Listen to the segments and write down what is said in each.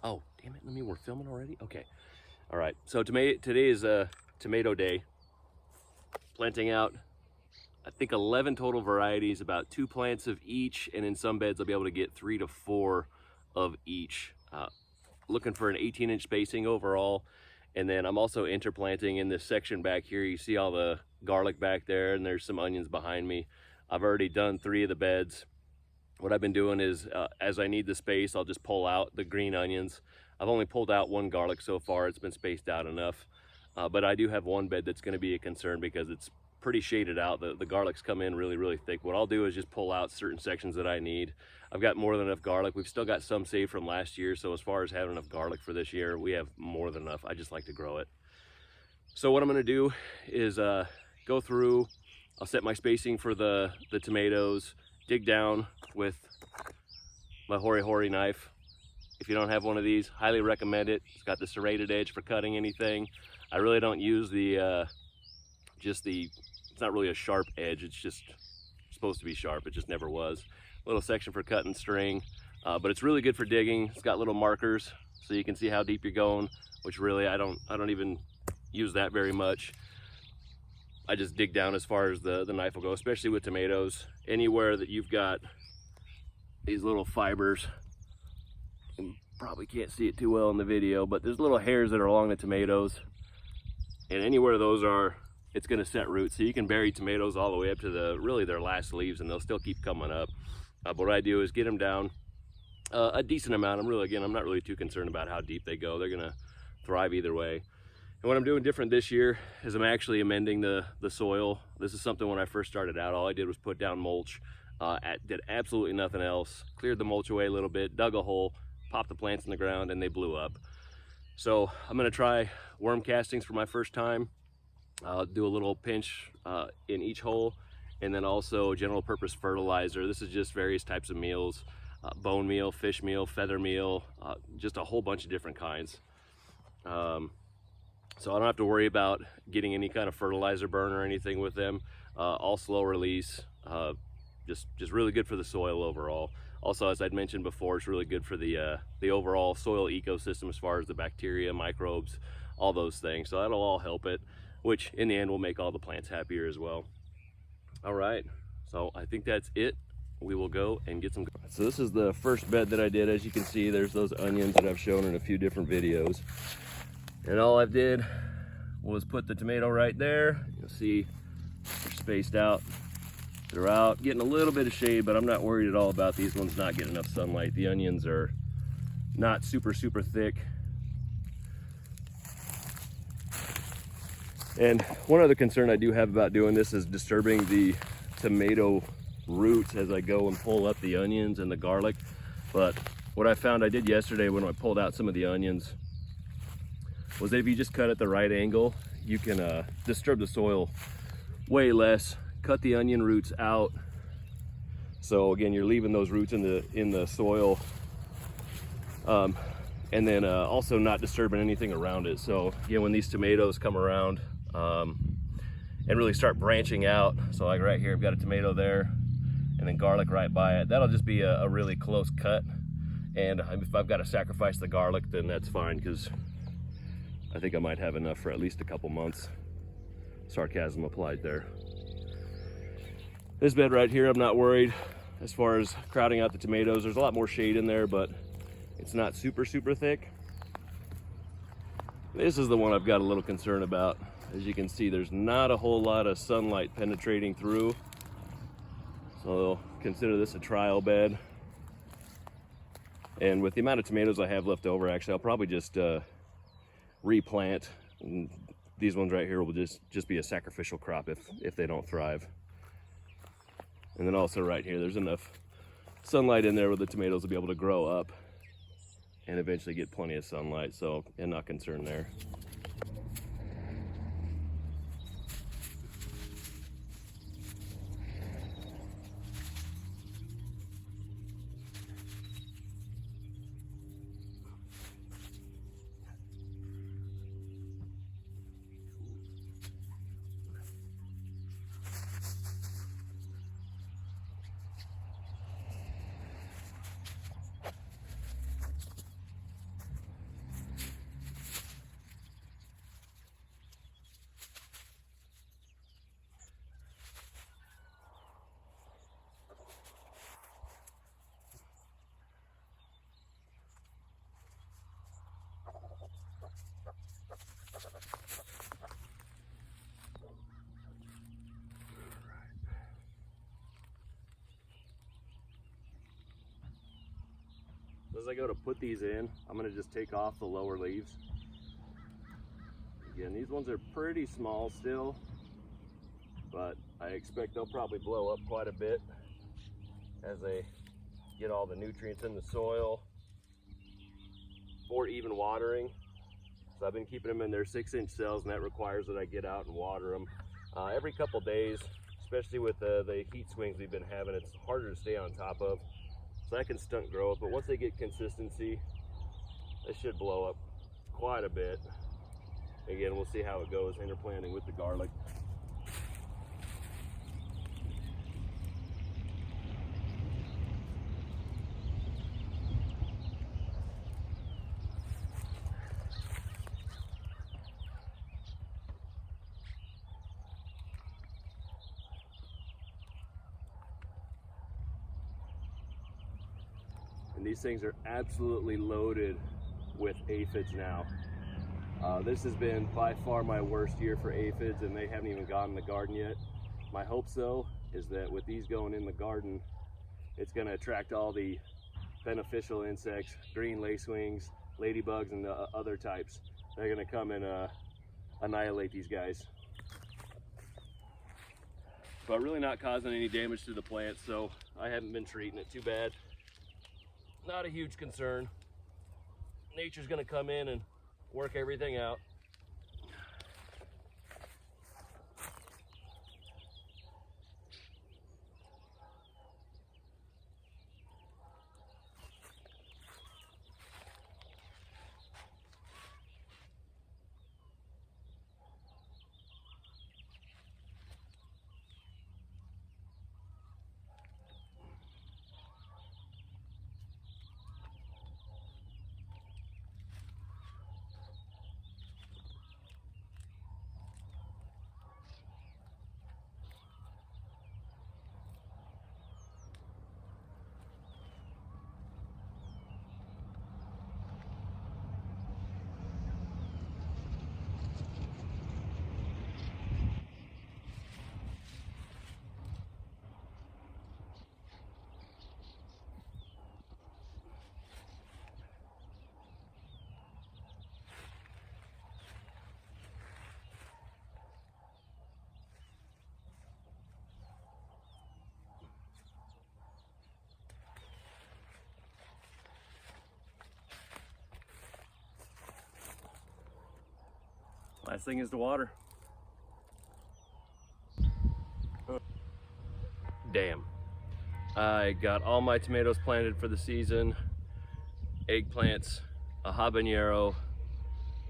Oh, damn it, we're filming already? Okay. All right, so today is a tomato day. Planting out, I think 11 total varieties, about 2 plants of each, and in some beds I'll be able to get 3 to 4 of each. Looking for an 18-inch spacing overall. And then I'm also interplanting in this section back here. You see all the garlic back there, and there's some onions behind me. I've already done 3 of the beds. What I've been doing is, as I need the space, I'll just pull out the green onions. I've only pulled out 1 garlic so far. It's been spaced out enough. But I do have 1 bed that's gonna be a concern because it's pretty shaded out. The garlics come in really, really thick. What I'll do is just pull out certain sections that I need. I've got more than enough garlic. We've still got some saved from last year. So as far as having enough garlic for this year, we have more than enough. I just like to grow it. So what I'm gonna do is go through, I'll set my spacing for the tomatoes, dig down with my Hori knife. If you don't have one of these, highly recommend it. It's got the serrated edge for cutting anything. I really don't use the, it's not really a sharp edge. It's just supposed to be sharp. It just never was. Little section for cutting string, but it's really good for digging. It's got little markers so you can see how deep you're going, which really I don't even use that very much. I just dig down as far as the knife will go, especially with tomatoes. Anywhere that you've got these little fibers, you probably can't see it too well in the video, but there's little hairs that are along the tomatoes, and anywhere those are, it's going to set roots. So you can bury tomatoes all the way up to really their last leaves, and they'll still keep coming up. But what I do is get them down a decent amount. I'm not really too concerned about how deep they go. They're going to thrive either way. And what I'm doing different this year is I'm actually amending the soil. This is something when I first started out, all I did was put down mulch, did absolutely nothing else, cleared the mulch away a little bit, dug a hole, popped the plants in the ground, and they blew up. So I'm going to try worm castings for my first time. I'll do a little pinch in each hole, and then also general purpose fertilizer. This is just various types of meals, bone meal, fish meal, feather meal, just a whole bunch of different kinds. So I don't have to worry about getting any kind of fertilizer burn or anything with them. All slow release, just really good for the soil overall. Also, as I'd mentioned before, it's really good for the overall soil ecosystem as far as the bacteria, microbes, all those things. So that'll all help it, which in the end will make all the plants happier as well. All right, so I think that's it. We will go and get some. So this is the first bed that I did. As you can see, there's those onions that I've shown in a few different videos. And all I did was put the tomato right there. You'll see they're spaced out throughout, getting a little bit of shade, but I'm not worried at all about these ones not getting enough sunlight. The onions are not super thick. And one other concern I do have about doing this is disturbing the tomato roots as I go and pull up the onions and the garlic. But what I found I did yesterday when I pulled out some of the onions was that if you just cut at the right angle, you can disturb the soil way less. Cut the onion roots out. So again, you're leaving those roots in the soil, and then also not disturbing anything around it. So again, when these tomatoes come around and really start branching out, so like right here, I've got a tomato there, and then garlic right by it. That'll just be a really close cut. And if I've got to sacrifice the garlic, then that's fine, because I think I might have enough for at least a couple months. Sarcasm applied there. This bed right here, I'm not worried as far as crowding out the tomatoes. There's a lot more shade in there, but it's not super thick. This is the one I've got a little concern about. As you can see, there's not a whole lot of sunlight penetrating through. So consider this a trial bed. And with the amount of tomatoes I have left over, actually, I'll probably just replant. And these ones right here will just be a sacrificial crop if they don't thrive. And then also right here, there's enough sunlight in there where the tomatoes will be able to grow up and eventually get plenty of sunlight. So I'm not concerned there. As I go to put these in, I'm gonna just take off the lower leaves. Again, these ones are pretty small still, but I expect they'll probably blow up quite a bit as they get all the nutrients in the soil for even watering. So I've been keeping them in their 6-inch cells, and that requires that I get out and water them every couple days, especially with the heat swings we've been having. It's harder to stay on top of, so that can stunt growth. But once they get consistency, they should blow up quite a bit. Again, we'll see how it goes interplanting with the garlic. And these things are absolutely loaded with aphids now. This has been by far my worst year for aphids, and they haven't even gotten in the garden yet. My hopes though is that with these going in the garden, it's going to attract all the beneficial insects, green lacewings, ladybugs, and the other types. They're going to come and annihilate these guys. But really not causing any damage to the plant, so I haven't been treating it too bad. Not a huge concern. Nature's going to come in and work everything out. Last thing is the water. Damn. I got all my tomatoes planted for the season. Eggplants, a habanero,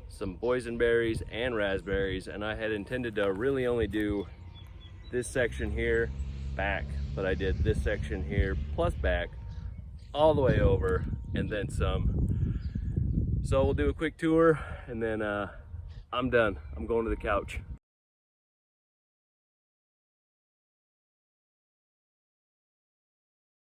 some boysenberries and raspberries, and I had intended to really only do this section here back, but I did this section here plus back all the way over and then some. So we'll do a quick tour and then I'm done. I'm going to the couch.